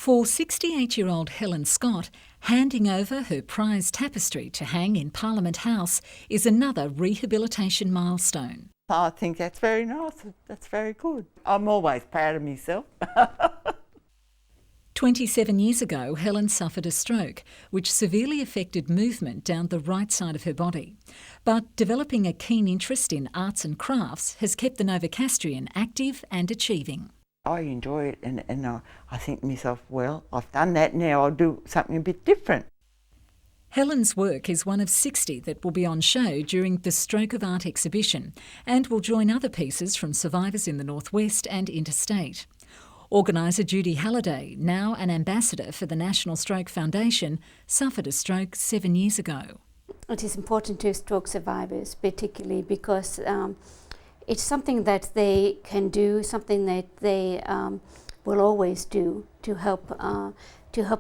For 68-year-old Helen Scott, handing over her prized tapestry to hang in Parliament House is another rehabilitation milestone. I think that's very nice. That's very good. I'm always proud of myself. 27 years ago, Helen suffered a stroke, which severely affected movement down the right side of her body. But developing a keen interest in arts and crafts has kept the Novocastrian active and achieving. I enjoy it and I think to myself, well, I've done that, now I'll do something a bit different. Helen's work is one of 60 that will be on show during the Stroke of Art exhibition and will join other pieces from survivors in the Northwest and interstate. Organiser Judy Halliday, now an ambassador for the National Stroke Foundation, suffered a stroke 7 years ago. It is important to stroke survivors, particularly because it's something that they can do, something that they will always do to help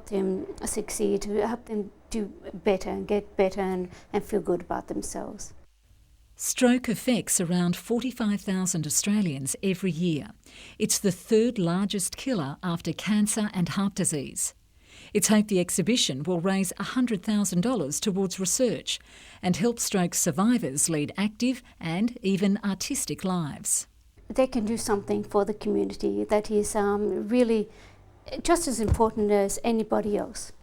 them succeed, to help them do better and get better and feel good about themselves. Stroke affects around 45,000 Australians every year. It's the third largest killer after cancer and heart disease. It's hoped the exhibition will raise $100,000 towards research and help stroke survivors lead active and even artistic lives. They can do something for the community that is really just as important as anybody else.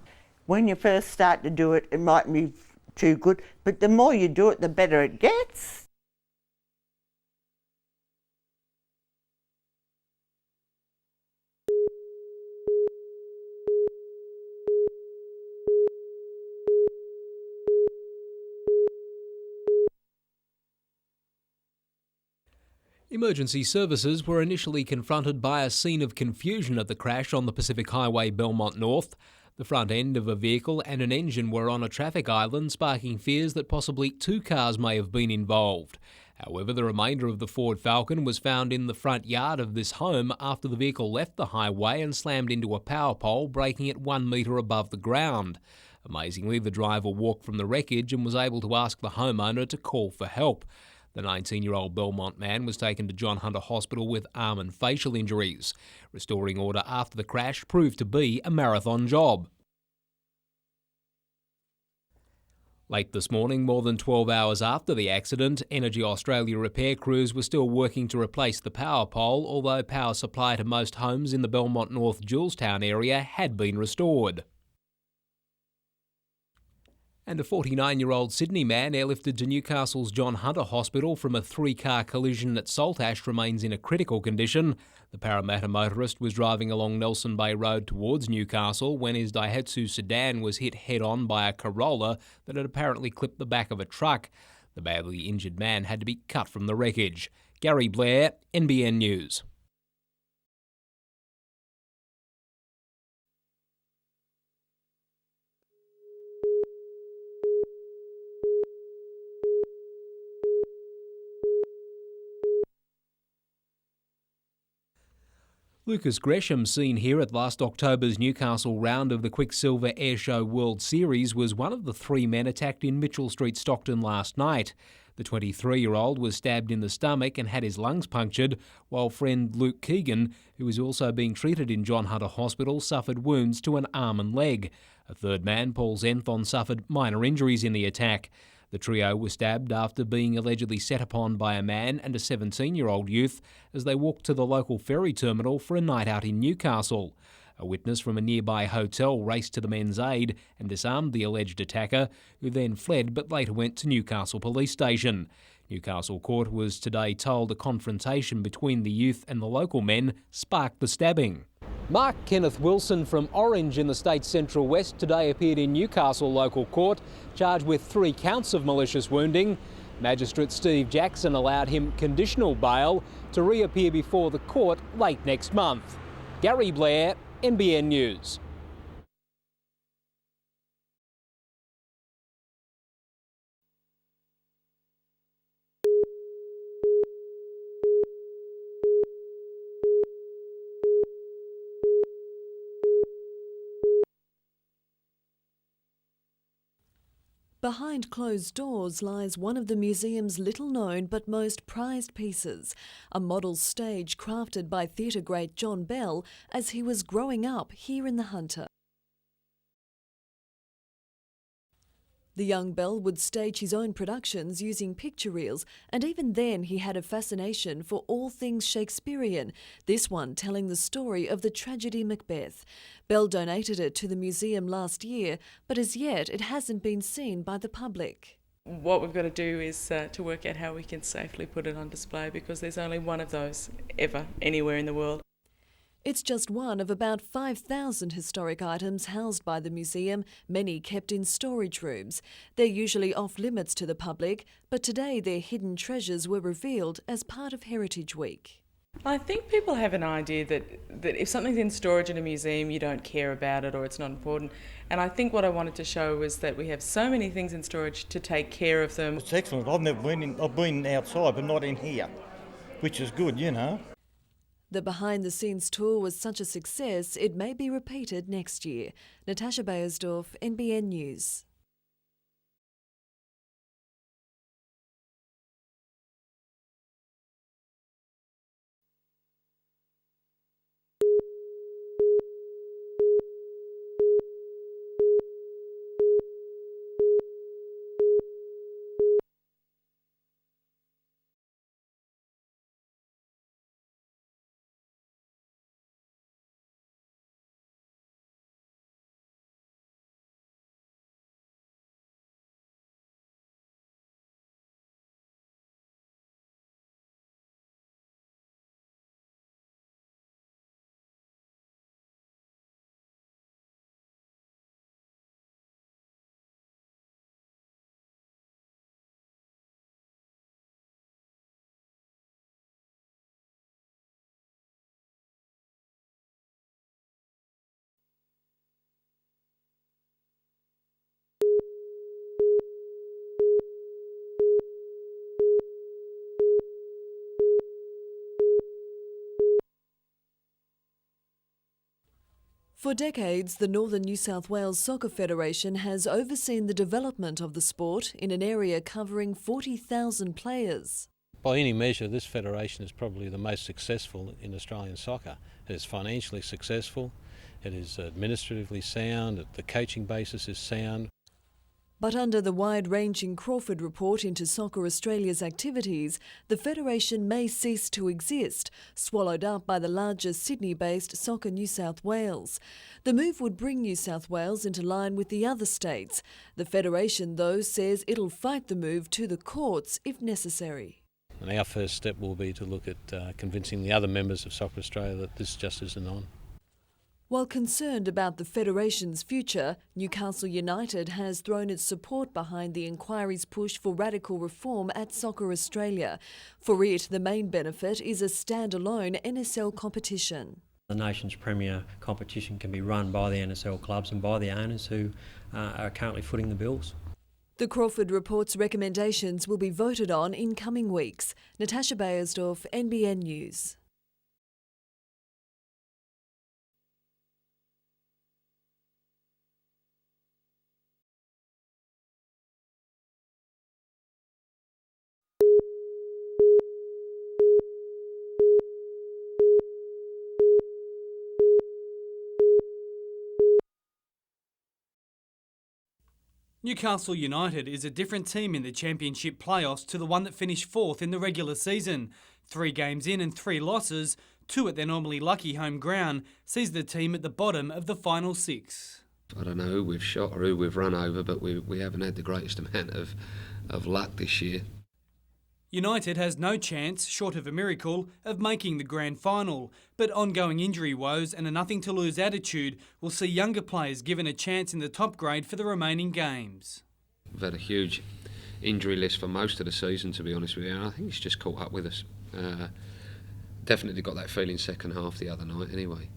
When you first start to do it, it might be too good, but the more you do it, the better it gets. Emergency services were initially confronted by a scene of confusion at the crash on the Pacific Highway Belmont North. The front end of a vehicle and an engine were on a traffic island, sparking fears that possibly two cars may have been involved. However, the remainder of the Ford Falcon was found in the front yard of this home after the vehicle left the highway and slammed into a power pole, breaking it 1 metre above the ground. Amazingly, the driver walked from the wreckage and was able to ask the homeowner to call for help. The 19-year-old Belmont man was taken to John Hunter Hospital with arm and facial injuries. Restoring order after the crash proved to be a marathon job. Late this morning, more than 12 hours after the accident, Energy Australia repair crews were still working to replace the power pole, although power supply to most homes in the Belmont North Julestown area had been restored. And a 49-year-old Sydney man airlifted to Newcastle's John Hunter Hospital from a three-car collision at Saltash remains in a critical condition. The Parramatta motorist was driving along Nelson Bay Road towards Newcastle when his Daihatsu sedan was hit head-on by a Corolla that had apparently clipped the back of a truck. The badly injured man had to be cut from the wreckage. Gary Blair, NBN News. Lucas Gresham, seen here at last October's Newcastle round of the Quicksilver Airshow World Series, was one of the three men attacked in Mitchell Street, Stockton last night. The 23-year-old was stabbed in the stomach and had his lungs punctured, while friend Luke Keegan, who was also being treated in John Hunter Hospital, suffered wounds to an arm and leg. A third man, Paul Zenthon, suffered minor injuries in the attack. The trio was stabbed after being allegedly set upon by a man and a 17-year-old youth as they walked to the local ferry terminal for a night out in Newcastle. A witness from a nearby hotel raced to the men's aid and disarmed the alleged attacker, who then fled but later went to Newcastle Police Station. Newcastle Court was today told a confrontation between the youth and the local men sparked the stabbing. Mark Kenneth Wilson from Orange in the state's Central West today appeared in Newcastle Local Court, charged with 3 counts of malicious wounding. Magistrate Steve Jackson allowed him conditional bail to reappear before the court late next month. Gary Blair, NBN News. behind closed doors lies one of the museum's little-known but most prized pieces, a model stage crafted by theatre great John Bell as he was growing up here in the Hunter. The young Bell would stage his own productions using picture reels, and even then he had a fascination for all things Shakespearean, this one telling the story of the tragedy Macbeth. Bell donated it to the museum last year, but as yet it hasn't been seen by the public. What we've got to do is to work out how we can safely put it on display, because there's only one of those ever anywhere in the world. It's just one of about 5,000 historic items housed by the museum, many kept in storage rooms. They're usually off limits to the public, but today their hidden treasures were revealed as part of Heritage Week. I think people have an idea that if something's in storage in a museum, you don't care about it or it's not important. And I think what I wanted to show was that we have so many things in storage to take care of them. It's excellent. I've been outside, but not in here, which is good, you know. The behind-the-scenes tour was such a success, it may be repeated next year. Natasha Bayersdorf, NBN News. For decades, the Northern New South Wales Soccer Federation has overseen the development of the sport in an area covering 40,000 players. By any measure, this federation is probably the most successful in Australian soccer. It is financially successful, it is administratively sound, the coaching basis is sound. But under the wide-ranging Crawford report into Soccer Australia's activities, the federation may cease to exist, swallowed up by the larger Sydney-based Soccer New South Wales. The move would bring New South Wales into line with the other states. The federation, though, says it'll fight the move to the courts if necessary. And our first step will be to look at convincing the other members of Soccer Australia that this just isn't on. While concerned about the Federation's future, Newcastle United has thrown its support behind the inquiry's push for radical reform at Soccer Australia. For it, the main benefit is a standalone NSL competition. The nation's premier competition can be run by the NSL clubs and by the owners who are currently footing the bills. The Crawford report's recommendations will be voted on in coming weeks. Natasha Bayersdorf, NBN News. Newcastle United is a different team in the Championship playoffs to the one that finished fourth in the regular season. 3 games in and 3 losses, 2 at their normally lucky home ground, sees the team at the bottom of the final 6. I don't know who we've shot or who we've run over, but we haven't had the greatest amount of luck this year. United has no chance, short of a miracle, of making the grand final, but ongoing injury woes and a nothing-to-lose attitude will see younger players given a chance in the top grade for the remaining games. We've had a huge injury list for most of the season, to be honest with you, and I think it's just caught up with us. Definitely got that feeling second half the other night anyway.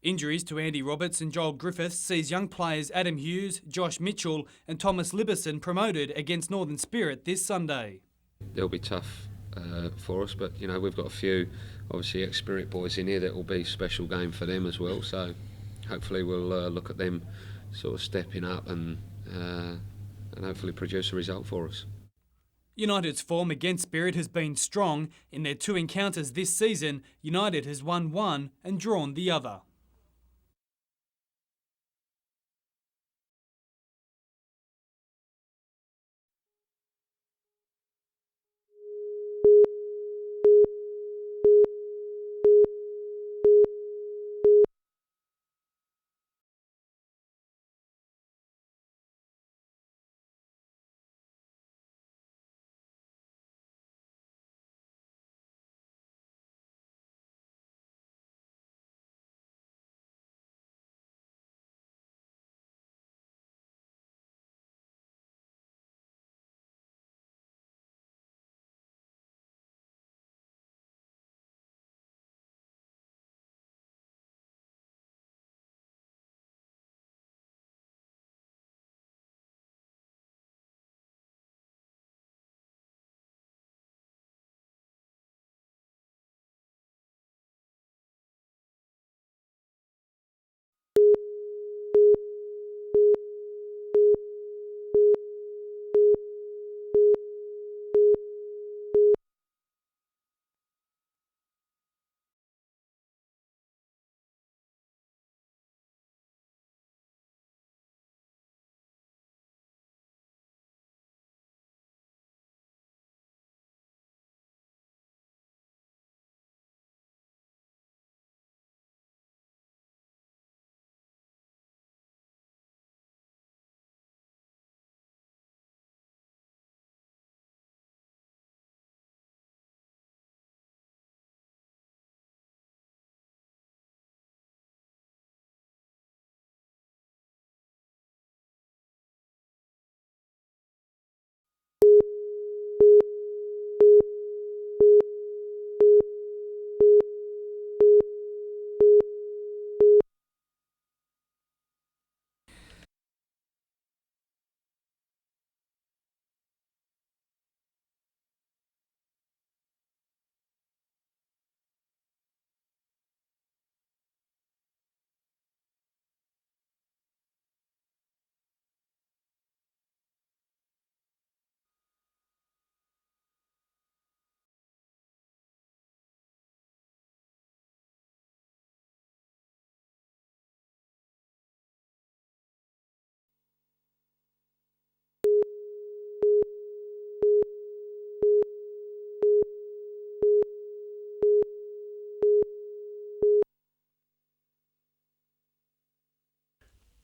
Injuries to Andy Roberts and Joel Griffiths sees young players Adam Hughes, Josh Mitchell and Thomas Liberson promoted against Northern Spirit this Sunday. They'll be tough for us, but you know we've got a few obviously ex-Spirit boys in here that will be a special game for them as well. So hopefully we'll look at them sort of stepping up and and hopefully produce a result for us. United's form against Spirit has been strong. In their 2 encounters this season, United has won one and drawn the other.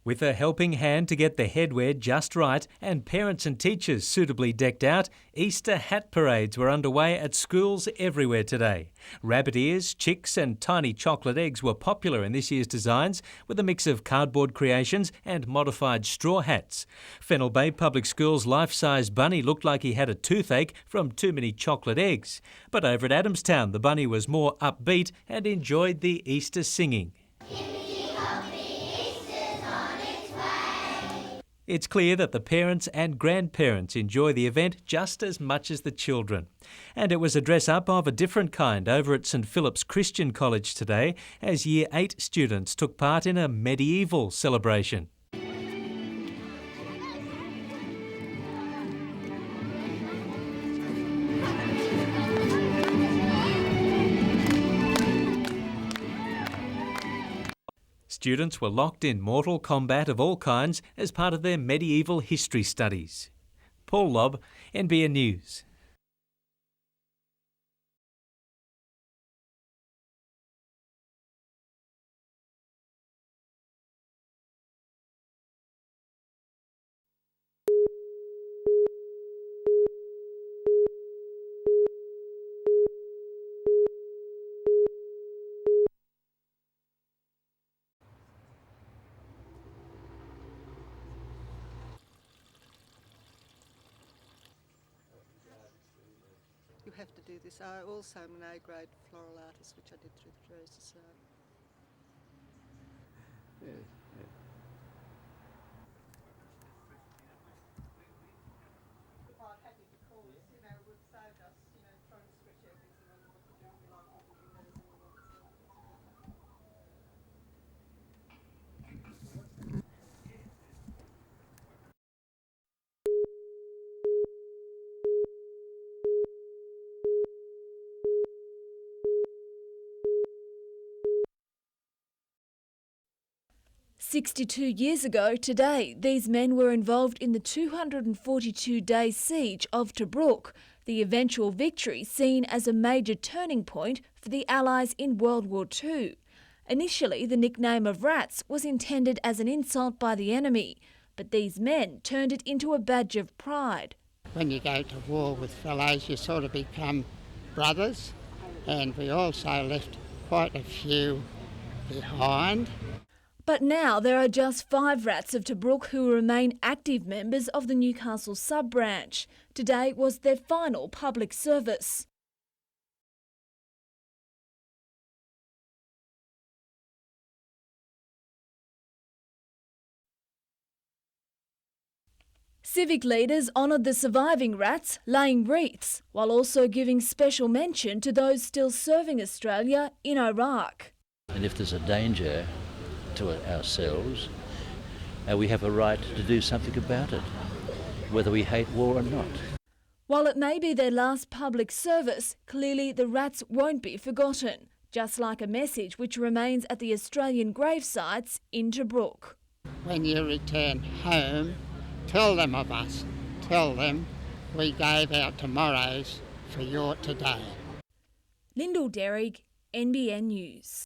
With a helping hand to get the headwear just right and parents and teachers suitably decked out, Easter hat parades were underway at schools everywhere today. Rabbit ears, chicks and tiny chocolate eggs were popular in this year's designs, with a mix of cardboard creations and modified straw hats. Fennell Bay Public School's life-size bunny looked like he had a toothache from too many chocolate eggs. But over at Adamstown, the bunny was more upbeat and enjoyed the Easter singing. It's clear that the parents and grandparents enjoy the event just as much as the children. And it was a dress-up of a different kind over at St Philip's Christian College today as Year 8 students took part in a medieval celebration. Students were locked in mortal combat of all kinds as part of their medieval history studies. Paul Lobb, NBN News. You have to do this. I also am an A-grade floral artist, which I did through the Torres Society. 62 years ago today, these men were involved in the 242-day siege of Tobruk, the eventual victory seen as a major turning point for the Allies in World War II. Initially, the nickname of Rats was intended as an insult by the enemy, but these men turned it into a badge of pride. When you go to war with fellows, you sort of become brothers, and we also left quite a few behind. But now there are just 5 Rats of Tobruk who remain active members of the Newcastle sub-branch. Today was their final public service. Civic leaders honoured the surviving Rats, laying wreaths, while also giving special mention to those still serving Australia in Iraq. And if there's a danger to ourselves, we have a right to do something about it, whether we hate war or not. While it may be their last public service, clearly the Rats won't be forgotten, just like a message which remains at the Australian grave sites in Tobruk. When you return home, tell them of us. Tell them we gave our tomorrows for your today. Lyndall Derrick, NBN News.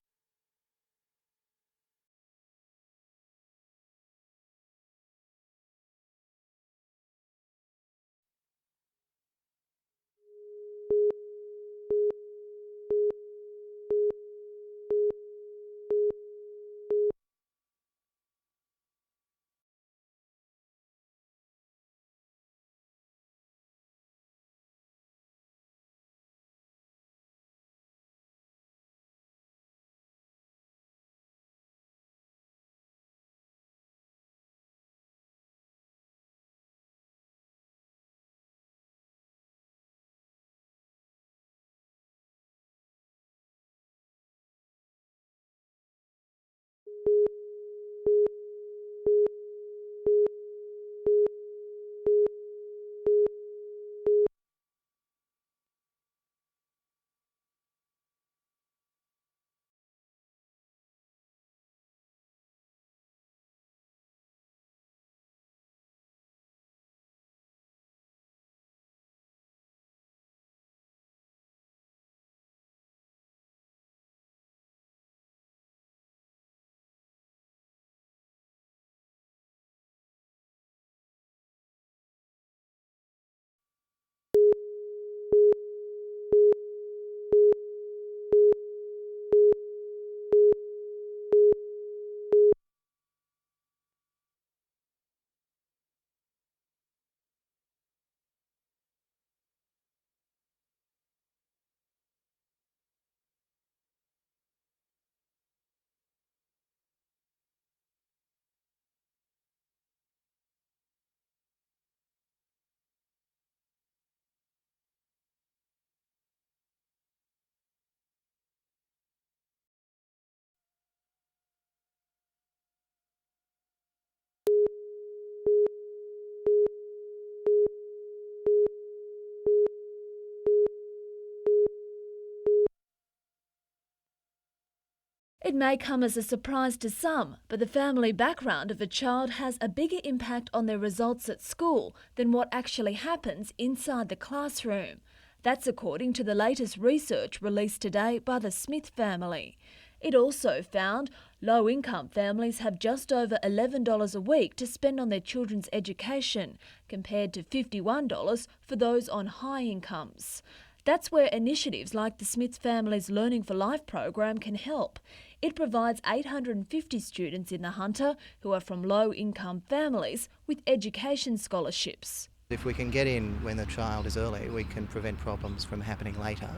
It may come as a surprise to some, but the family background of a child has a bigger impact on their results at school than what actually happens inside the classroom. That's according to the latest research released today by the Smith family. It also found low-income families have just over $11 a week to spend on their children's education, compared to $51 for those on high incomes. That's where initiatives like the Smith family's Learning for Life program can help. It provides 850 students in the Hunter who are from low-income families with education scholarships. If we can get in when the child is early, we can prevent problems from happening later,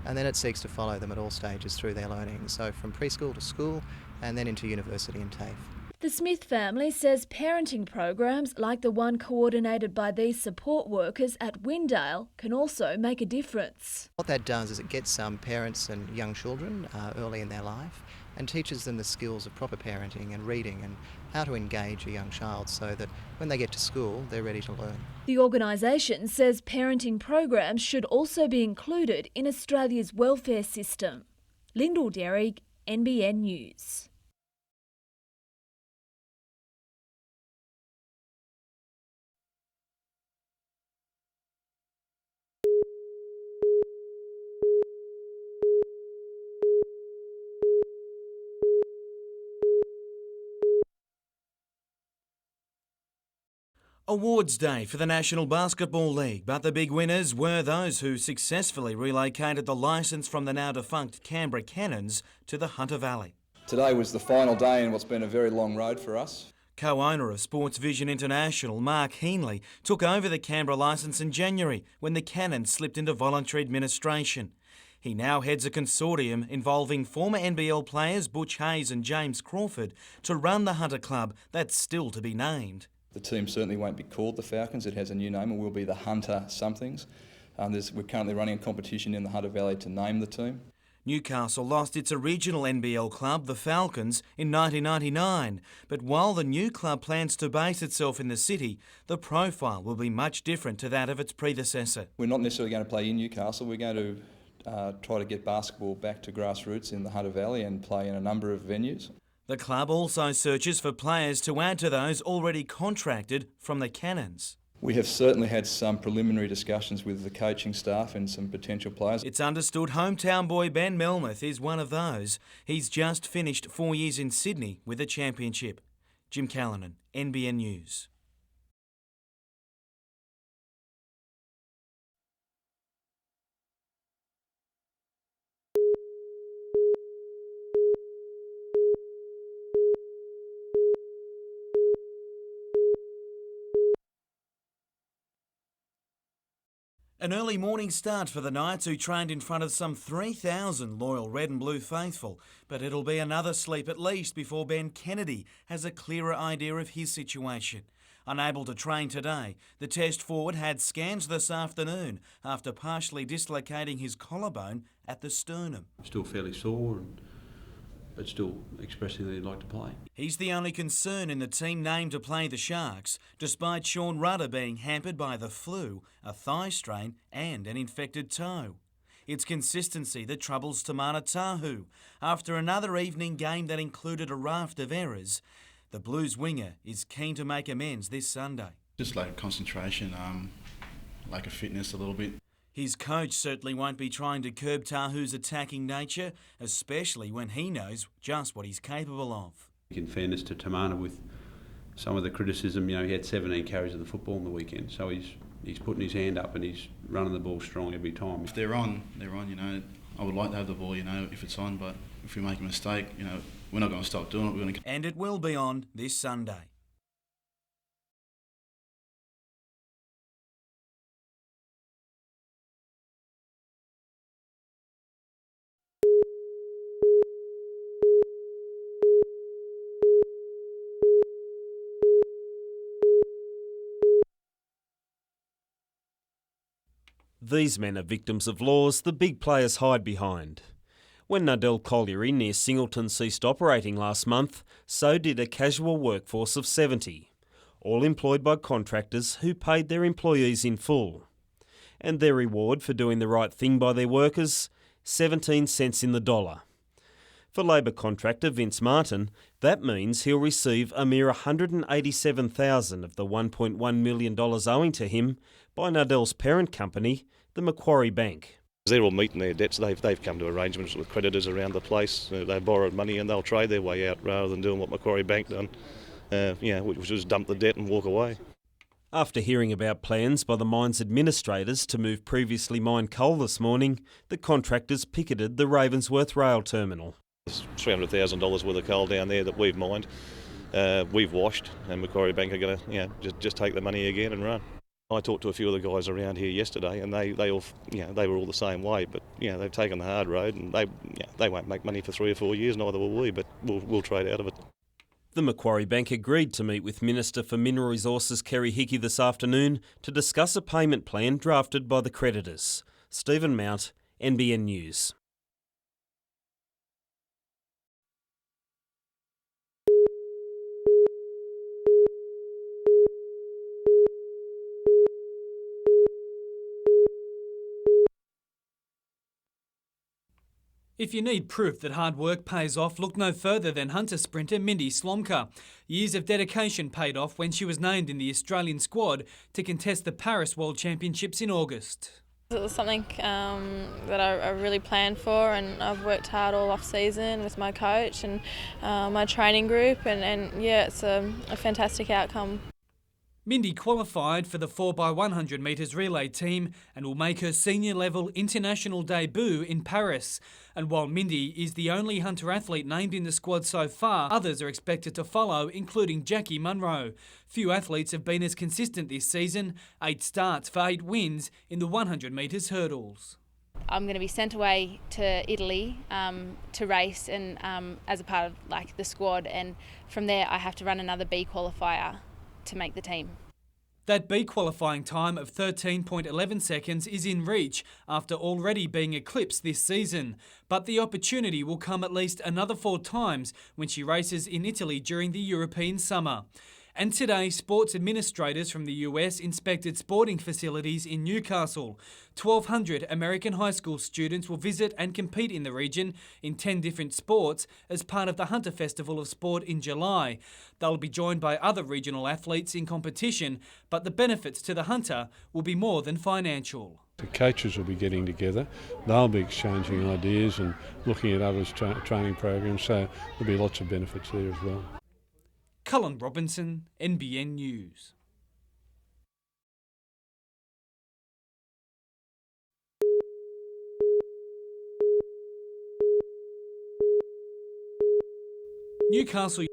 and then it seeks to follow them at all stages through their learning, so from preschool to school and then into university and TAFE. The Smith family says parenting programs like the one coordinated by these support workers at Windale can also make a difference. What that does is it gets parents and young children early in their life and teaches them the skills of proper parenting and reading and how to engage a young child so that when they get to school they're ready to learn. The organisation says parenting programs should also be included in Australia's welfare system. Lyndall Derrick, NBN News. Awards day for the National Basketball League, but the big winners were those who successfully relocated the licence from the now defunct Canberra Cannons to the Hunter Valley. Today was the final day in what's been a very long road for us. Co-owner of Sports Vision International, Mark Heenley, took over the Canberra licence in January when the Cannons slipped into voluntary administration. He now heads a consortium involving former NBL players Butch Hayes and James Crawford to run the Hunter Club that's still to be named. The team certainly won't be called the Falcons, it has a new name and will be the Hunter Somethings. We're currently running a competition in the Hunter Valley to name the team. Newcastle lost its original NBL club, the Falcons, in 1999, but while the new club plans to base itself in the city, the profile will be much different to that of its predecessor. We're not necessarily going to play in Newcastle, we're going to try to get basketball back to grassroots in the Hunter Valley and play in a number of venues. The club also searches for players to add to those already contracted from the Cannons. We have certainly had some preliminary discussions with the coaching staff and some potential players. It's understood hometown boy Ben Melmoth is one of those. He's just finished 4 years in Sydney with a championship. Jim Callanan, NBN News. An early morning start for the Knights, who trained in front of some 3,000 loyal red and blue faithful. But it'll be another sleep at least before Ben Kennedy has a clearer idea of his situation. Unable to train today, the Test forward had scans this afternoon after partially dislocating his collarbone at the sternum. Still fairly sore, but still expressing that he'd like to play. He's the only concern in the team named to play the Sharks, despite Sean Rudder being hampered by the flu, a thigh strain and an infected toe. It's consistency that troubles Tamana Tahu. After another evening game that included a raft of errors, the Blues winger is keen to make amends this Sunday. Just lack of concentration, lack of fitness a little bit. His coach certainly won't be trying to curb Tahu's attacking nature, especially when he knows just what he's capable of. In fairness to Tamana, with some of the criticism, he had 17 carries of the football on the weekend, so he's putting his hand up and he's running the ball strong every time. If they're on, I would like to have the ball, if it's on, but if we make a mistake, we're not going to stop doing it. We're going to. And it will be on this Sunday. These men are victims of laws the big players hide behind. When Nardell Colliery near Singleton ceased operating last month, so did a casual workforce of 70, all employed by contractors who paid their employees in full. And their reward for doing the right thing by their workers, 17 cents in the dollar. For Labor contractor Vince Martin, that means he'll receive a mere $187,000 of the $1.1 million owing to him by Nardell's parent company, the Macquarie Bank. They're all meeting their debts. They've come to arrangements with creditors around the place. They've borrowed money and they'll trade their way out rather than doing what Macquarie Bank done, which was dump the debt and walk away. After hearing about plans by the mine's administrators to move previously mined coal this morning, the contractors picketed the Ravensworth rail terminal. There's $300,000 worth of coal down there that we've mined, we've washed, and Macquarie Bank are going to just take the money again and run. I talked to a few of the guys around here yesterday, and they all they were all the same way. But they've taken the hard road, and they won't make money for 3 or 4 years. Neither will we, but we'll trade out of it. The Macquarie Bank agreed to meet with Minister for Mineral Resources Kerry Hickey this afternoon to discuss a payment plan drafted by the creditors. Stephen Mount, NBN News. If you need proof that hard work pays off, look no further than Hunter sprinter Mindy Slomka. Years of dedication paid off when she was named in the Australian squad to contest the Paris World Championships in August. It was something that I really planned for, and I've worked hard all off season with my coach and my training group, and it's a fantastic outcome. Mindy qualified for the 4x100 metres relay team and will make her senior level international debut in Paris. And while Mindy is the only hunter athlete named in the squad so far, others are expected to follow, including Jackie Munro. Few athletes have been as consistent this season, 8 starts for 8 wins in the 100 metres hurdles. I'm going to be sent away to Italy to race and as a part of the squad, and from there I have to run another B qualifier to make the team. That B qualifying time of 13.11 seconds is in reach after already being eclipsed this season. But the opportunity will come at least another 4 times when she races in Italy during the European summer. And today, sports administrators from the US inspected sporting facilities in Newcastle. 1,200 American high school students will visit and compete in the region in 10 different sports as part of the Hunter Festival of Sport in July. They'll be joined by other regional athletes in competition, but the benefits to the hunter will be more than financial. The coaches will be getting together, they'll be exchanging ideas and looking at others' training programs, so there'll be lots of benefits there as well. Cullen Robinson, NBN News. Newcastle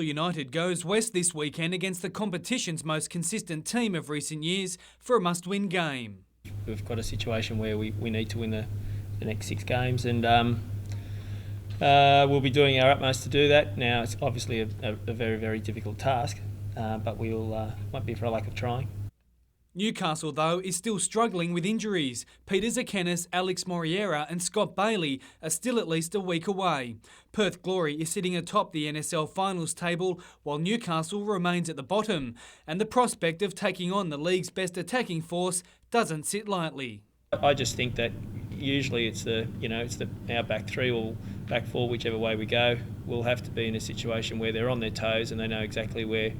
United goes west this weekend against the competition's most consistent team of recent years for a must-win game. We've got a situation where we need to win the next 6 games, and we'll be doing our utmost to do that. Now, it's obviously a very, very difficult task, but won't be for a lack of trying. Newcastle, though, is still struggling with injuries. Peter Zakenis, Alex Moriera and Scott Bailey are still at least a week away. Perth Glory is sitting atop the NSL finals table, while Newcastle remains at the bottom, and the prospect of taking on the league's best attacking force doesn't sit lightly. I just think that usually it's our back 3 or back 4, whichever way we go, we'll have to be in a situation where they're on their toes and they know exactly where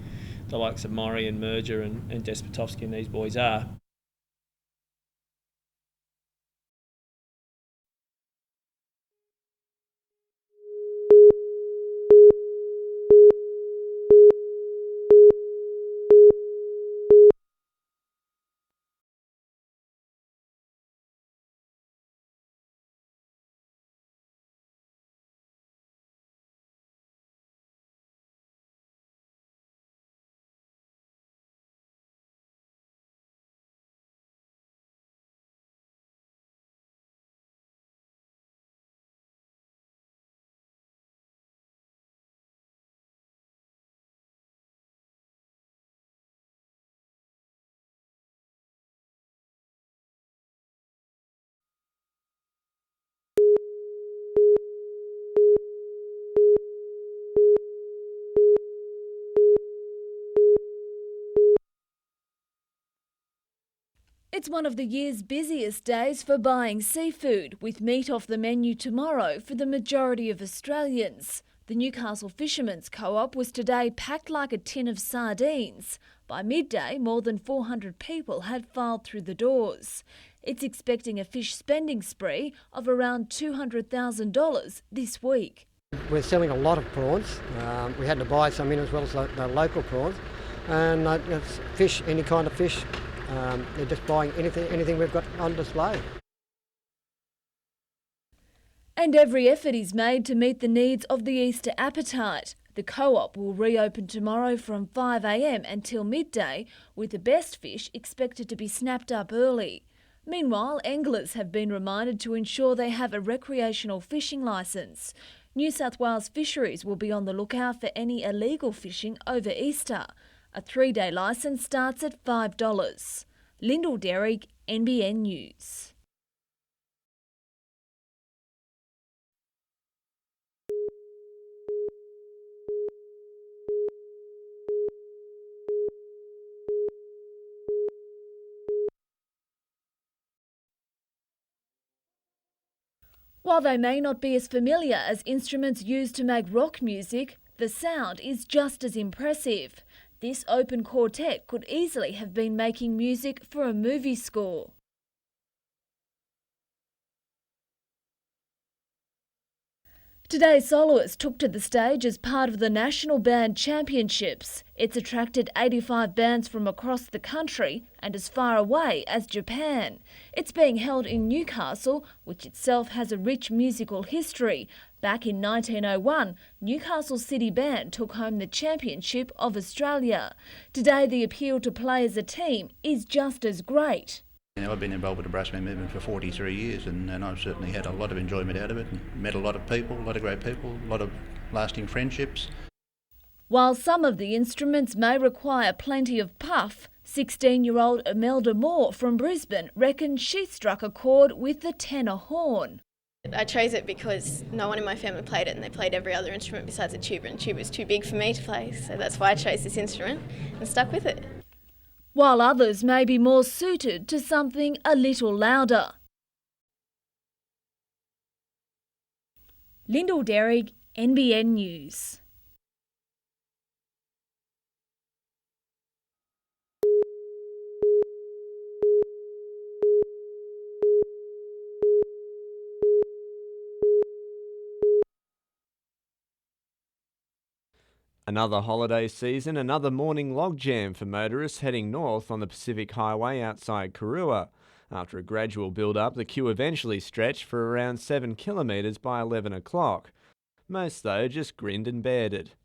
the likes of Murray and Merger and Despotovsky and these boys are. It's one of the year's busiest days for buying seafood, with meat off the menu tomorrow for the majority of Australians. The Newcastle Fishermen's Co-op was today packed like a tin of sardines. By midday, more than 400 people had filed through the doors. It's expecting a fish spending spree of around $200,000 this week. We're selling a lot of prawns. We had to buy some in as well as the local prawns. And fish, any kind of fish. They're just buying anything we've got on display. And every effort is made to meet the needs of the Easter appetite. The co-op will reopen tomorrow from 5 a.m. until midday, with the best fish expected to be snapped up early. Meanwhile, anglers have been reminded to ensure they have a recreational fishing licence. New South Wales Fisheries will be on the lookout for any illegal fishing over Easter. A 3-day licence starts at $5. Lyndall Derrick, NBN News. While they may not be as familiar as instruments used to make rock music, the sound is just as impressive. This open quartet could easily have been making music for a movie score. Today, soloists took to the stage as part of the National Band Championships. It's attracted 85 bands from across the country and as far away as Japan. It's being held in Newcastle, which itself has a rich musical history. Back in 1901, Newcastle City Band took home the Championship of Australia. Today, the appeal to play as a team is just as great. I've been involved with the brass band movement for 43 years and I've certainly had a lot of enjoyment out of it and met a lot of people, a lot of great people, a lot of lasting friendships. While some of the instruments may require plenty of puff, 16-year-old Imelda Moore from Brisbane reckons she struck a chord with the tenor horn. I chose it because no one in my family played it and they played every other instrument besides the tuba, and tuba was too big for me to play, so that's why I chose this instrument and stuck with it. While others may be more suited to something a little louder. Lyndall Derrig, NBN News. Another holiday season, another morning logjam for motorists heading north on the Pacific Highway outside Karua. After a gradual build-up, the queue eventually stretched for around 7 kilometres by 11 o'clock. Most, though, just grinned and bared it.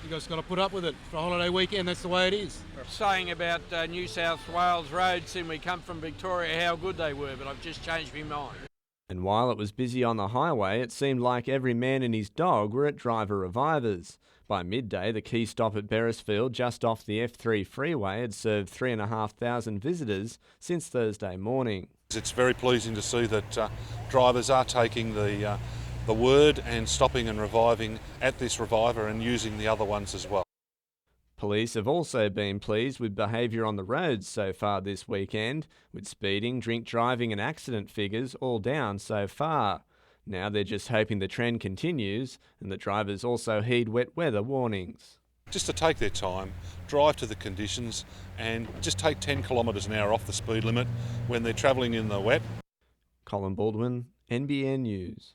You guys got to put up with it. For a holiday weekend, that's the way it is. Saying about New South Wales roads when we come from Victoria, how good they were, but I've just changed my mind. And while it was busy on the highway, it seemed like every man and his dog were at driver revivers. By midday, the key stop at Beresfield, just off the F3 freeway, had served 3,500 visitors since Thursday morning. It's very pleasing to see that drivers are taking the word and stopping and reviving at this reviver and using the other ones as well. Police have also been pleased with behaviour on the roads so far this weekend, with speeding, drink driving and accident figures all down so far. Now they're just hoping the trend continues and that drivers also heed wet weather warnings. Just to take their time, drive to the conditions and just take 10 kilometres an hour off the speed limit when they're travelling in the wet. Colin Baldwin, NBN News.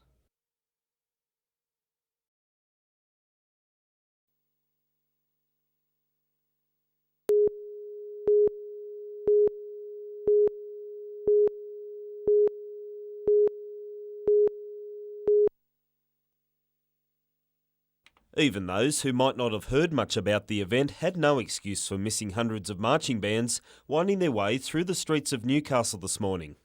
Even those who might not have heard much about the event had no excuse for missing hundreds of marching bands winding their way through the streets of Newcastle this morning.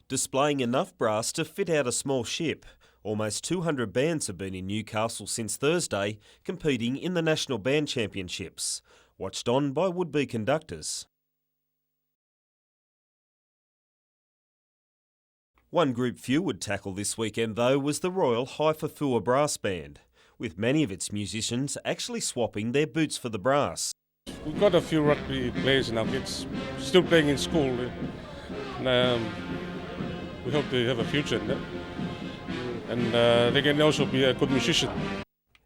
Displaying enough brass to fit out a small ship, almost 200 bands have been in Newcastle since Thursday, competing in the National Band Championships, watched on by would-be conductors. One group few would tackle this weekend, though, was the Royal Haifafua Brass Band, with many of its musicians actually swapping their boots for the brass. We've got a few rugby players now, kids still playing in school. And, we hope they have a future in that. And they can also be a good musician.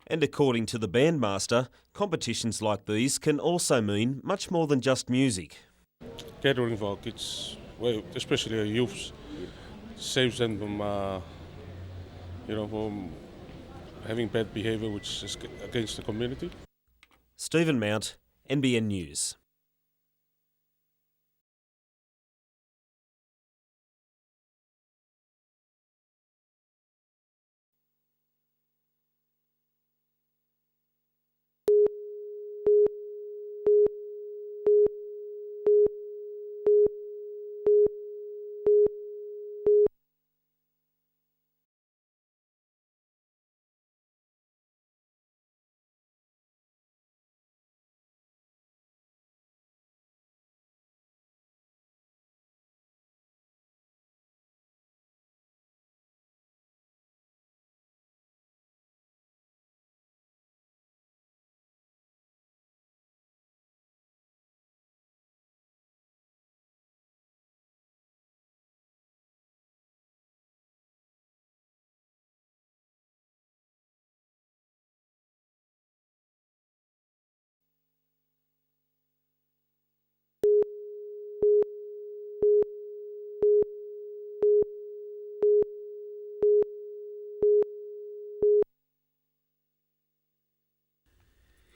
And according to the bandmaster, competitions like these can also mean much more than just music. Catering for our kids, well, especially our youths. Saves them from, from having bad behaviour which is against the community. Stephen Mount, NBN News.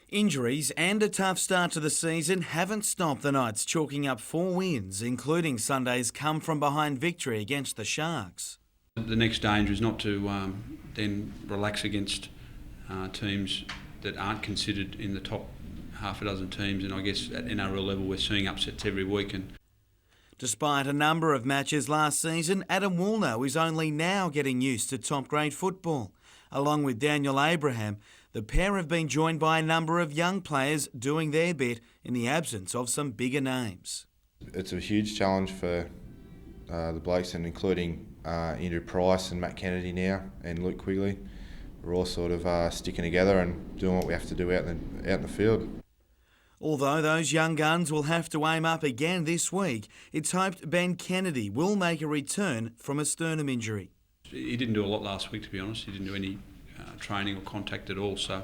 Injuries and a tough start to the season haven't stopped the Knights chalking up 4 wins, including Sunday's come-from-behind victory against the Sharks. The next danger is not to then relax against teams that aren't considered in the top half a dozen teams, and I guess at NRL level we're seeing upsets every week. Despite a number of matches last season, Adam Woolnough is only now getting used to top-grade football. Along with Daniel Abraham, the pair have been joined by a number of young players doing their bit in the absence of some bigger names. It's a huge challenge for the blokes, and including Andrew Price and Matt Kennedy now and Luke Quigley. We're all sort of sticking together and doing what we have to do out in the field. Although those young guns will have to aim up again this week, it's hoped Ben Kennedy will make a return from a sternum injury. He didn't do a lot last week, to be honest. He didn't do any training or contact at all, so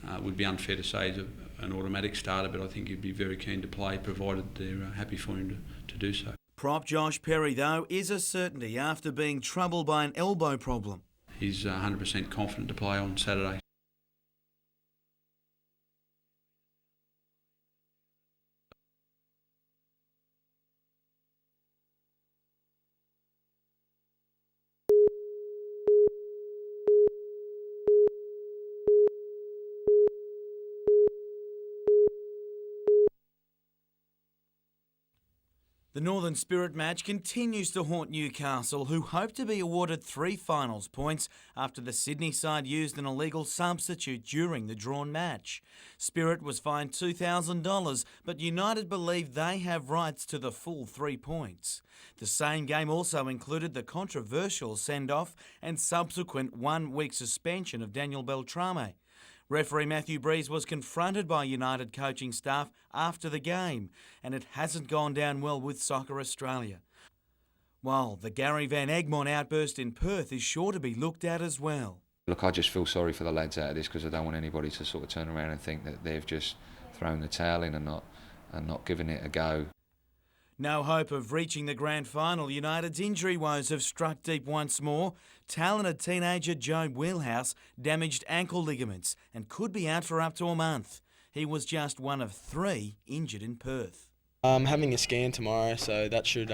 it would be unfair to say he's an automatic starter, but I think he'd be very keen to play, provided they're happy for him to do so. Prop Josh Perry, though, is a certainty after being troubled by an elbow problem. He's 100% confident to play on Saturday. The Northern Spirit match continues to haunt Newcastle, who hope to be awarded 3 finals points after the Sydney side used an illegal substitute during the drawn match. Spirit was fined $2,000, but United believe they have rights to the full 3 points. The same game also included the controversial send-off and subsequent 1-week suspension of Daniel Beltrame. Referee Matthew Breeze was confronted by United coaching staff after the game, and it hasn't gone down well with Soccer Australia. While the Gary Van Egmond outburst in Perth is sure to be looked at as well. Look, I just feel sorry for the lads out of this, because I don't want anybody to sort of turn around and think that they've just thrown the towel in and not given it a go. No hope of reaching the grand final. United's injury woes have struck deep once more. Talented teenager Joe Wheelhouse damaged ankle ligaments and could be out for up to a month. He was just one of 3 injured in Perth. I'm having a scan tomorrow, so that should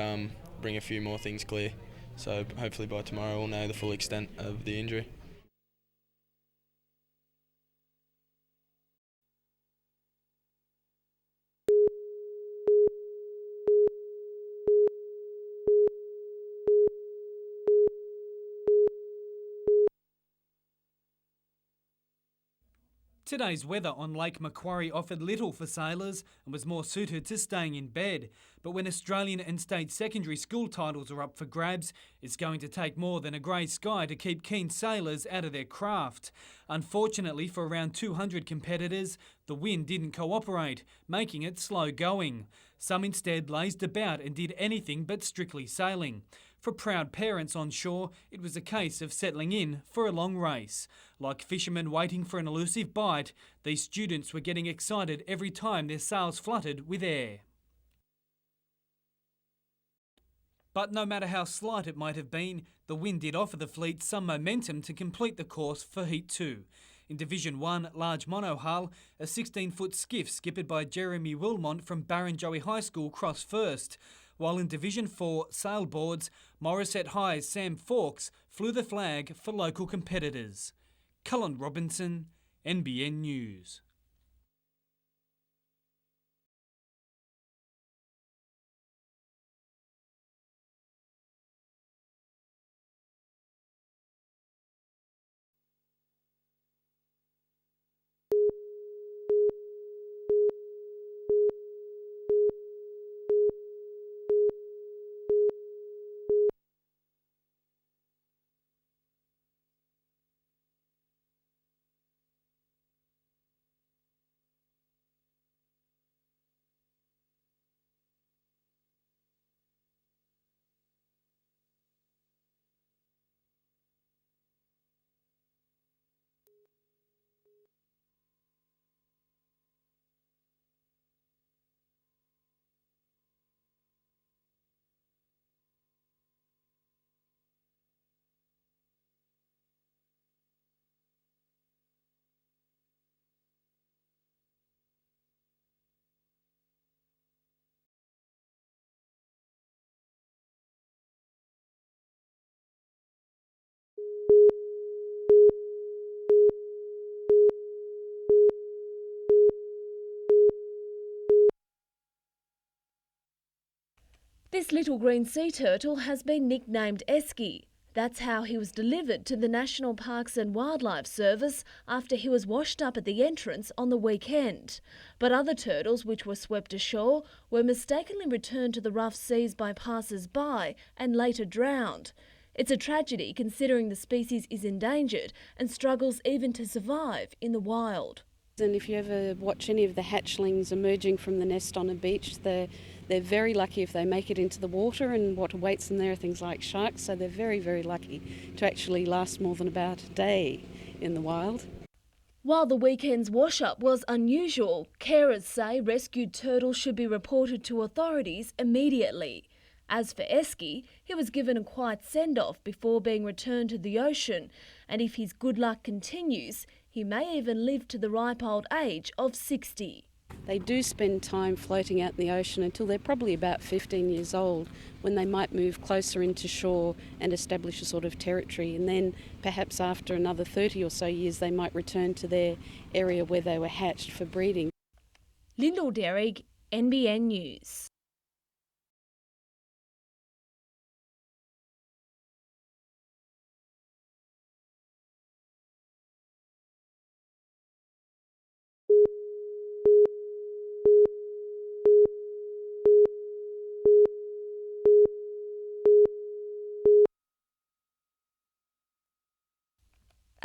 bring a few more things clear. So hopefully by tomorrow we'll know the full extent of the injury. Today's weather on Lake Macquarie offered little for sailors and was more suited to staying in bed. But when Australian and state secondary school titles are up for grabs, it's going to take more than a grey sky to keep keen sailors out of their craft. Unfortunately for around 200 competitors, the wind didn't cooperate, making it slow going. Some instead lazed about and did anything but strictly sailing. For proud parents on shore, it was a case of settling in for a long race. Like fishermen waiting for an elusive bite, these students were getting excited every time their sails fluttered with air. But no matter how slight it might have been, the wind did offer the fleet some momentum to complete the course for Heat 2. In Division 1, large monohull, a 16-foot skiff skippered by Jeremy Wilmont from Barrenjoey High School crossed first, while in Division 4 sailboards, Morisset High's Sam Fawkes flew the flag for local competitors. Cullen Robinson, NBN News. This little green sea turtle has been nicknamed Esky. That's how he was delivered to the National Parks and Wildlife Service after he was washed up at the entrance on the weekend. But other turtles which were swept ashore were mistakenly returned to the rough seas by passers-by and later drowned. It's a tragedy considering the species is endangered and struggles even to survive in the wild. And if you ever watch any of the hatchlings emerging from the nest on a beach, they're very lucky if they make it into the water, and what awaits them there are things like sharks, so they're very, very lucky to actually last more than about a day in the wild. While the weekend's wash-up was unusual, carers say rescued turtles should be reported to authorities immediately. As for Esky, he was given a quiet send-off before being returned to the ocean, and if his good luck continues, he may even live to the ripe old age of 60. They do spend time floating out in the ocean until they're probably about 15 years old, when they might move closer into shore and establish a sort of territory, and then perhaps after another 30 or so years they might return to their area where they were hatched for breeding. Lyndall Derrick, NBN News.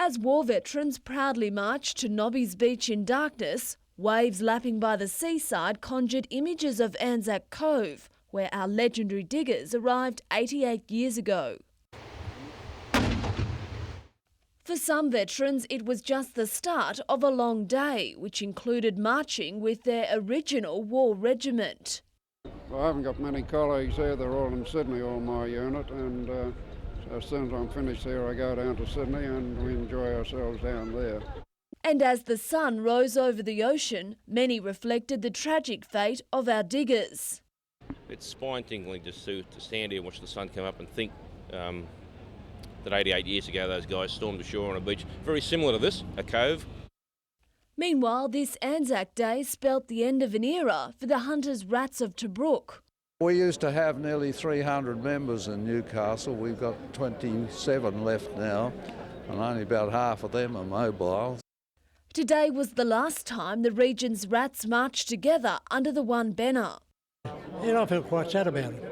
As war veterans proudly marched to Nobby's Beach in darkness, waves lapping by the seaside conjured images of Anzac Cove, where our legendary diggers arrived 88 years ago. For some veterans, it was just the start of a long day, which included marching with their original war regiment. I haven't got many colleagues there, they're all in Sydney, all my unit, and so as soon as I'm finished here I go down to Sydney and we enjoy ourselves down there. And as the sun rose over the ocean, many reflected the tragic fate of our diggers. It's spine-tingling just to stand here and watch the sun come up and think that 88 years ago those guys stormed ashore on a beach very similar to this, a cove. Meanwhile, this Anzac Day spelt the end of an era for the Hunters Rats of Tobruk. We used to have nearly 300 members in Newcastle. We've got 27 left now, and only about half of them are mobile. Today was the last time the region's rats marched together under the one banner. Yeah, I feel quite sad about it.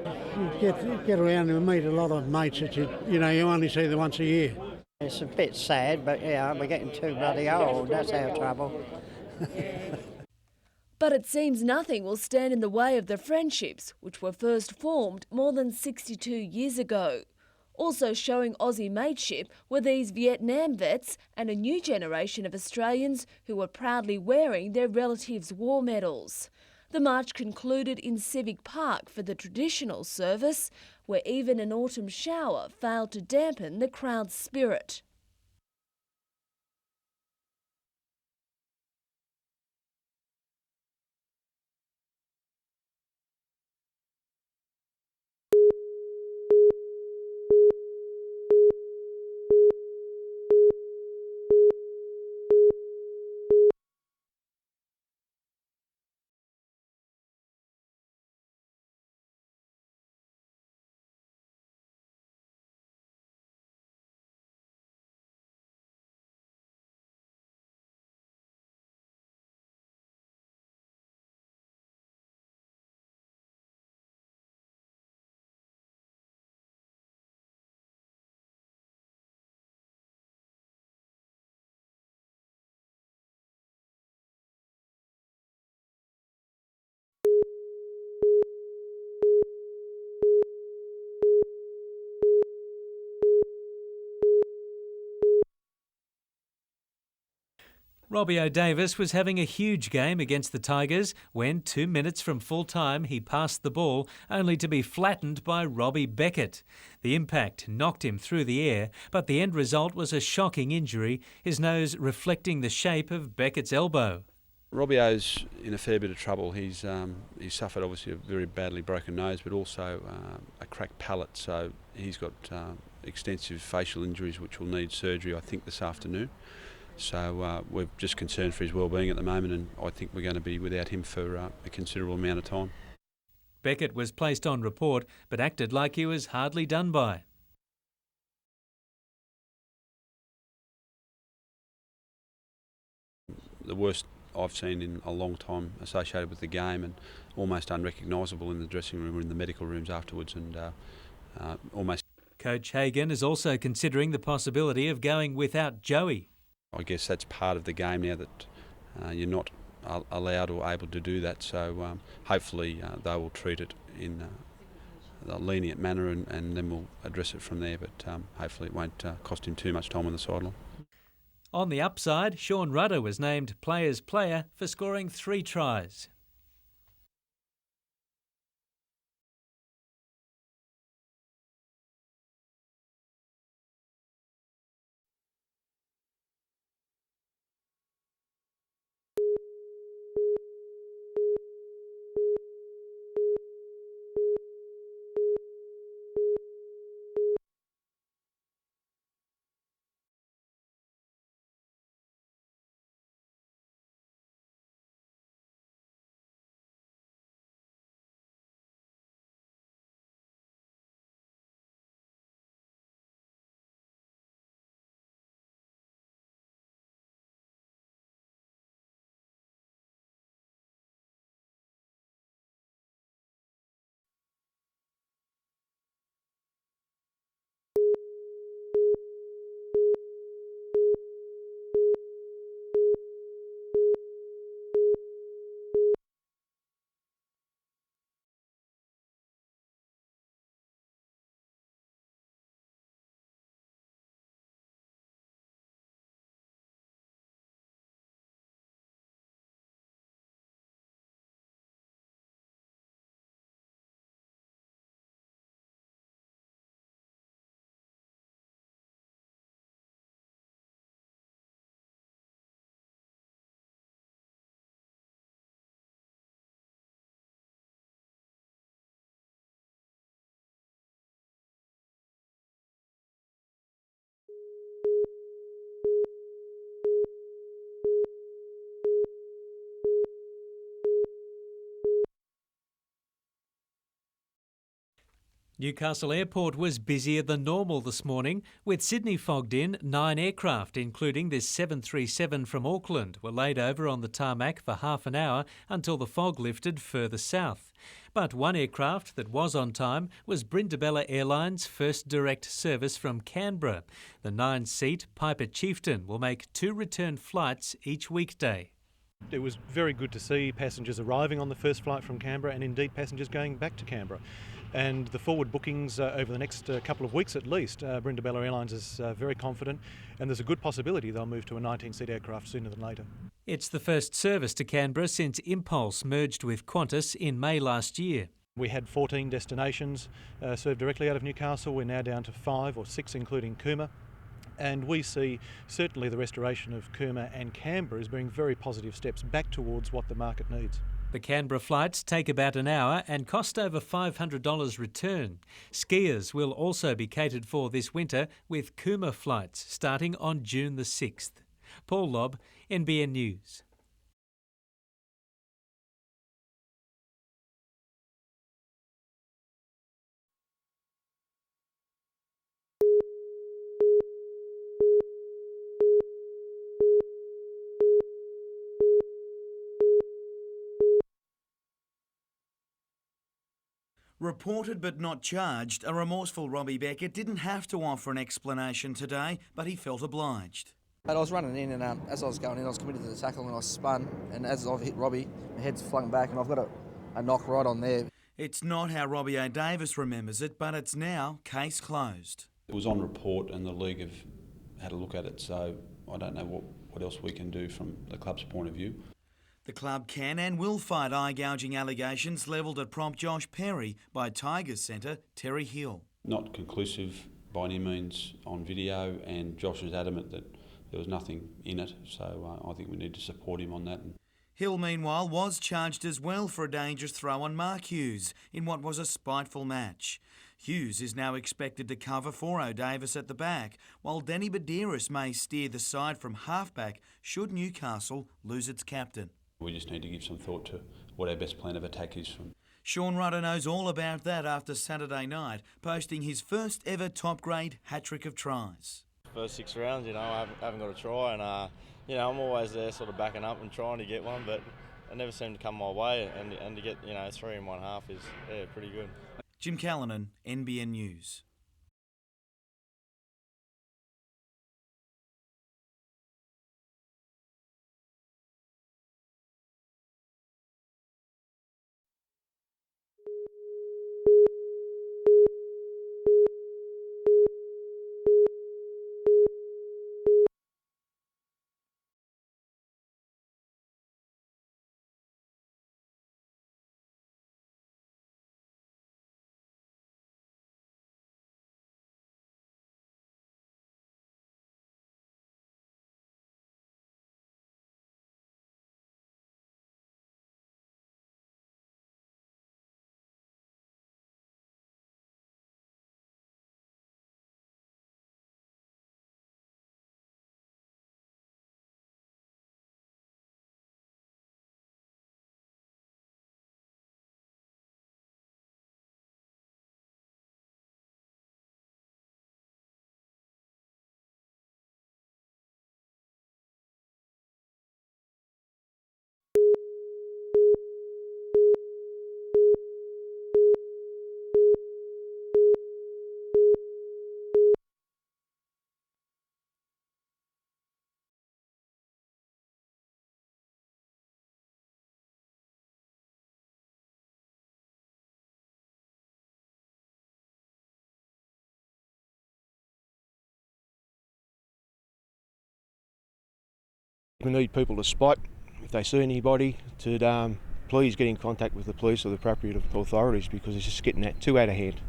You get around and meet a lot of mates that you only see them once a year. It's a bit sad, but yeah, we're getting too bloody old. That's our trouble. But it seems nothing will stand in the way of the friendships which were first formed more than 62 years ago. Also showing Aussie mateship were these Vietnam vets and a new generation of Australians who were proudly wearing their relatives' war medals. The march concluded in Civic Park for the traditional service, where even an autumn shower failed to dampen the crowd's spirit. Robbie O'Davis was having a huge game against the Tigers when 2 minutes from full time he passed the ball only to be flattened by Robbie Beckett. The impact knocked him through the air, but the end result was a shocking injury, his nose reflecting the shape of Beckett's elbow. Robbie O's in a fair bit of trouble. He's suffered obviously a very badly broken nose, but also a cracked palate, so he's got extensive facial injuries which will need surgery I think this afternoon. So we're just concerned for his well-being at the moment, and I think we're going to be without him for a considerable amount of time. Beckett was placed on report but acted like he was hardly done by. The worst I've seen in a long time associated with the game, and almost unrecognisable in the dressing room or in the medical rooms afterwards, and almost. Coach Hagan is also considering the possibility of going without Joey. I guess that's part of the game now that you're not allowed or able to do that, so hopefully they will treat it in a lenient manner, and then we'll address it from there, but hopefully it won't cost him too much time on the sideline. On the upside, Sean Rudder was named Players' Player for scoring 3 tries. Newcastle Airport was busier than normal this morning, with Sydney fogged in. 9 aircraft, including this 737 from Auckland, were laid over on the tarmac for half an hour until the fog lifted further south. But one aircraft that was on time was Brindabella Airlines' first direct service from Canberra. The 9-seat Piper Chieftain will make 2 return flights each weekday. It was very good to see passengers arriving on the first flight from Canberra, and indeed passengers going back to Canberra. And the forward bookings over the next couple of weeks at least, Brindabella Airlines is very confident, and there's a good possibility they'll move to a 19-seat aircraft sooner than later. It's the first service to Canberra since Impulse merged with Qantas in May last year. We had 14 destinations served directly out of Newcastle. We're now down to 5 or 6, including Cooma. And we see certainly the restoration of Cooma and Canberra as being very positive steps back towards what the market needs. The Canberra flights take about an hour and cost over $500 return. Skiers will also be catered for this winter with Cooma flights starting on June the 6th. Paul Lobb, NBN News. Reported but not charged, a remorseful Robbie Beckett didn't have to offer an explanation today, but he felt obliged. I was running in, and as I was going in, I was committed to the tackle, and I spun, and as I've hit Robbie, my head's flung back, and I've got a knock right on there. It's not how Robbie O'Davis remembers it, but it's now case closed. It was on report, and the league have had a look at it, so I don't know what else we can do from the club's point of view. The club can and will fight eye-gouging allegations levelled at prop Josh Perry by Tigers centre Terry Hill. Not conclusive by any means on video, and Josh is adamant that there was nothing in it, so I think we need to support him on that. Hill, meanwhile, was charged as well for a dangerous throw on Mark Hughes in what was a spiteful match. Hughes is now expected to cover for O'Davis at the back, while Danny Badiris may steer the side from halfback should Newcastle lose its captain. We just need to give some thought to what our best plan of attack is. Sean Rudder knows all about that after Saturday night, posting his first ever top grade hat-trick of tries. First 6 rounds, I haven't got a try, and I'm always there sort of backing up and trying to get one, but it never seemed to come my way, and to get 3 in 1 half is pretty good. Jim Callanan, NBN News. We need people to spot, if they see anybody, to please get in contact with the police or the appropriate authorities, because it's just getting too out of hand.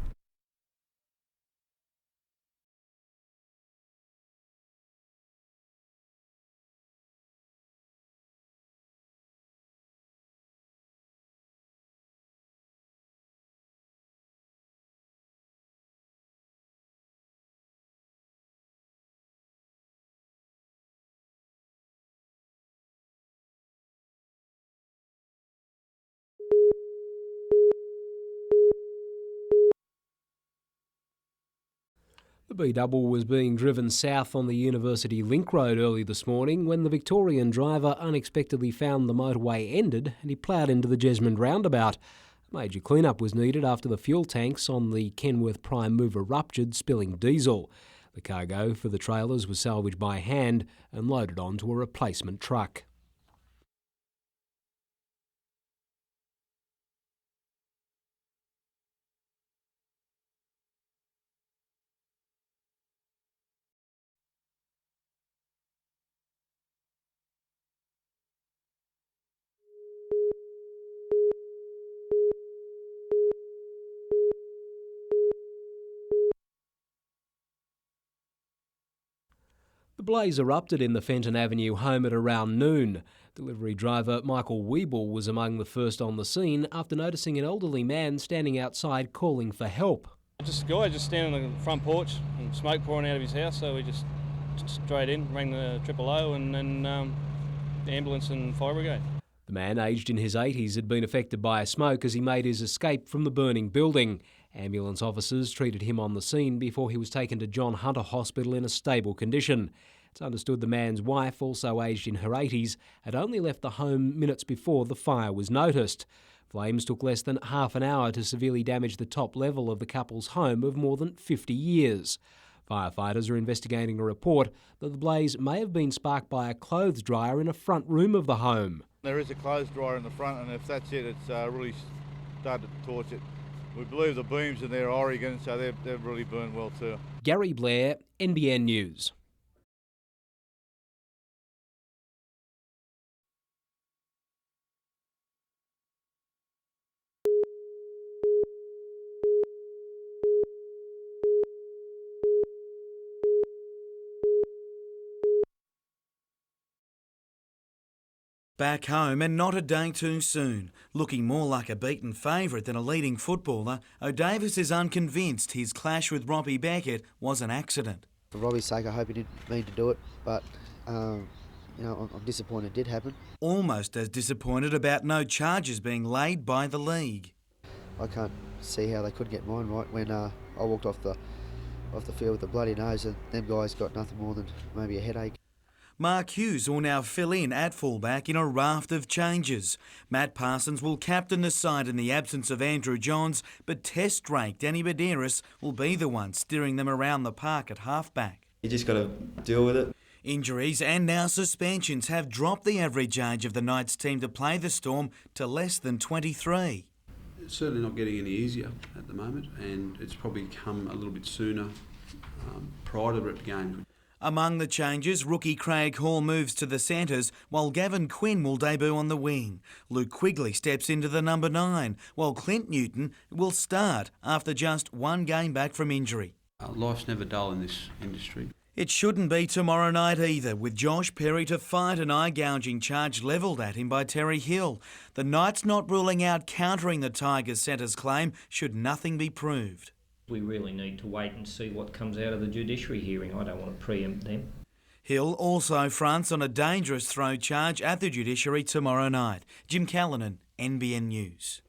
The B-double was being driven south on the University Link Road early this morning when the Victorian driver unexpectedly found the motorway ended and he ploughed into the Jesmond roundabout. A major clean-up was needed after the fuel tanks on the Kenworth Prime Mover ruptured, spilling diesel. The cargo for the trailers was salvaged by hand and loaded onto a replacement truck. The blaze erupted in the Fenton Avenue home at around noon. Delivery driver Michael Weeble was among the first on the scene after noticing an elderly man standing outside calling for help. Just a guy just standing on the front porch and smoke pouring out of his house, so we just straight in, rang the 000 and then the ambulance and fire brigade. The man, aged in his 80s, had been affected by a smoke as he made his escape from the burning building. Ambulance officers treated him on the scene before he was taken to John Hunter Hospital in a stable condition. It's understood the man's wife, also aged in her 80s, had only left the home minutes before the fire was noticed. Flames took less than half an hour to severely damage the top level of the couple's home of more than 50 years. Firefighters are investigating a report that the blaze may have been sparked by a clothes dryer in a front room of the home. There is a clothes dryer in the front, and if that's it, it's really started to torch it. We believe the beams in there are Oregon, so they've really burned well too. Gary Blair, NBN News. Back home, and not a day too soon. Looking more like a beaten favourite than a leading footballer, O'Davis is unconvinced his clash with Robbie Beckett was an accident. For Robbie's sake, I hope he didn't mean to do it, but I'm disappointed it did happen. Almost as disappointed about no charges being laid by the league. I can't see how they couldn't get mine right when I walked off the field with a bloody nose, and them guys got nothing more than maybe a headache. Mark Hughes will now fill in at fullback in a raft of changes. Matt Parsons will captain the side in the absence of Andrew Johns, but Test rake Danny Medeiros will be the one steering them around the park at halfback. You just got to deal with it. Injuries and now suspensions have dropped the average age of the Knights team to play the Storm to less than 23. It's certainly not getting any easier at the moment, and it's probably come a little bit sooner prior to the game. Among the changes, rookie Craig Hall moves to the centres, while Gavin Quinn will debut on the wing. Luke Quigley steps into the number 9, while Clint Newton will start after just one game back from injury. Life's never dull in this industry. It shouldn't be tomorrow night either, with Josh Perry to fight an eye-gouging charge levelled at him by Terry Hill. The Knights not ruling out countering the Tigers centre's claim should nothing be proved. We really need to wait and see what comes out of the judiciary hearing. I don't want to preempt them. Hill also fronts on a dangerous throw charge at the judiciary tomorrow night. Jim Callanan, NBN News.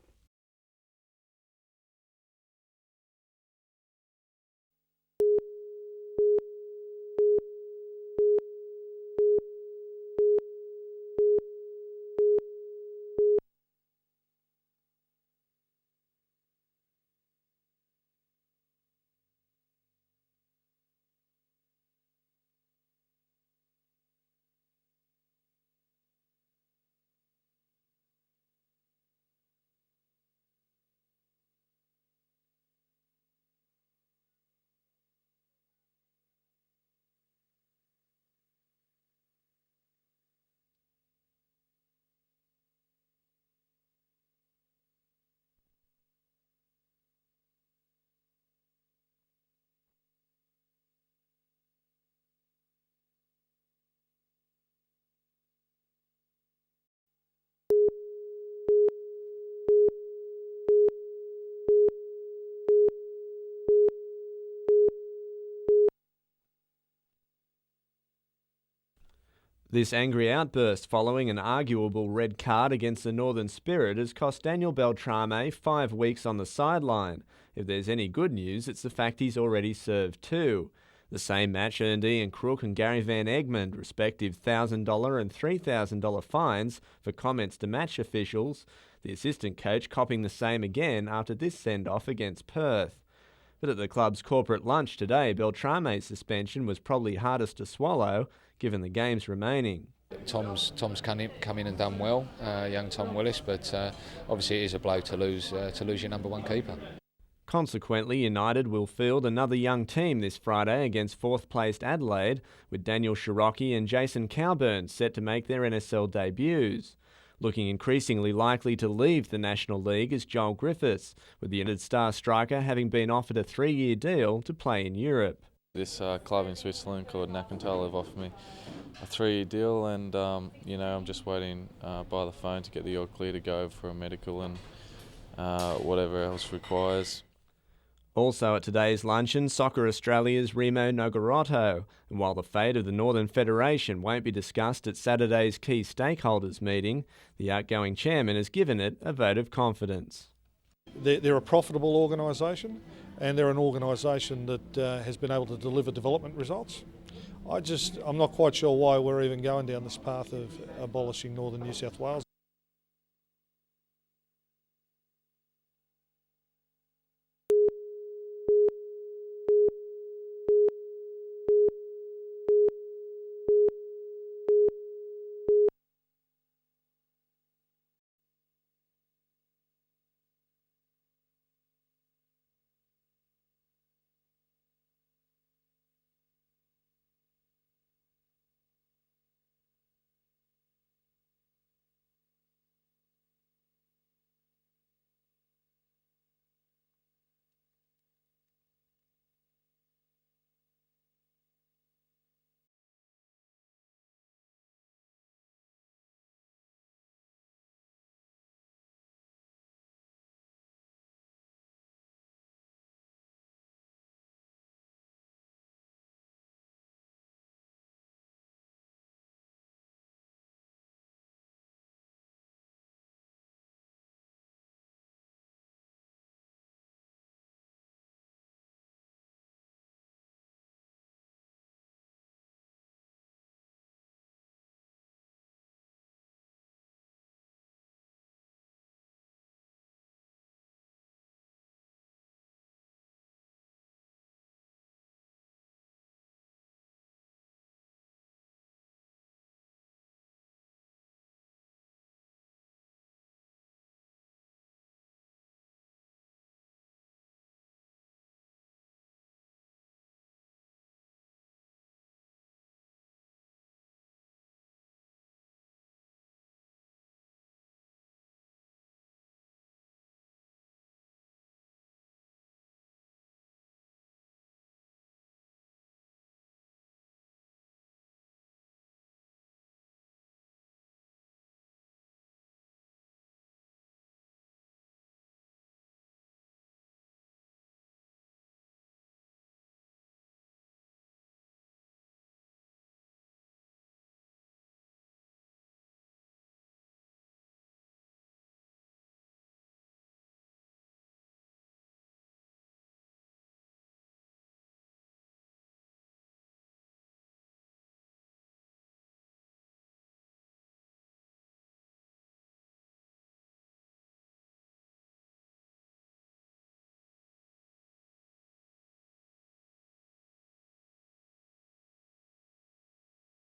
This angry outburst following an arguable red card against the Northern Spirit has cost Daniel Beltrame 5 weeks on the sideline. If there's any good news, it's the fact he's already served 2. The same match earned Ian Crook and Gary Van Egmond respective $1,000 and $3,000 fines for comments to match officials, the assistant coach copping the same again after this send-off against Perth. But at the club's corporate lunch today, Beltrame's suspension was probably hardest to swallow, given the games remaining. Tom's come in and done well, young Tom Willis, but obviously it is a blow to lose your number 1 keeper. Consequently, United will field another young team this Friday against 4th-placed Adelaide, with Daniel Shiroki and Jason Cowburn set to make their NSL debuts. Looking increasingly likely to leave the National League is Joel Griffiths, with the United star striker having been offered a 3-year deal to play in Europe. This club in Switzerland called Nakental have offered me a 3-year deal, and I'm just waiting by the phone to get the all clear to go for a medical and whatever else requires. Also at today's luncheon, Soccer Australia's Remo Nogarotto, and while the fate of the Northern Federation won't be discussed at Saturday's key stakeholders meeting, the outgoing chairman has given it a vote of confidence. They're a profitable organisation, and they're an organisation that has been able to deliver development results. I'm not quite sure why we're even going down this path of abolishing Northern New South Wales.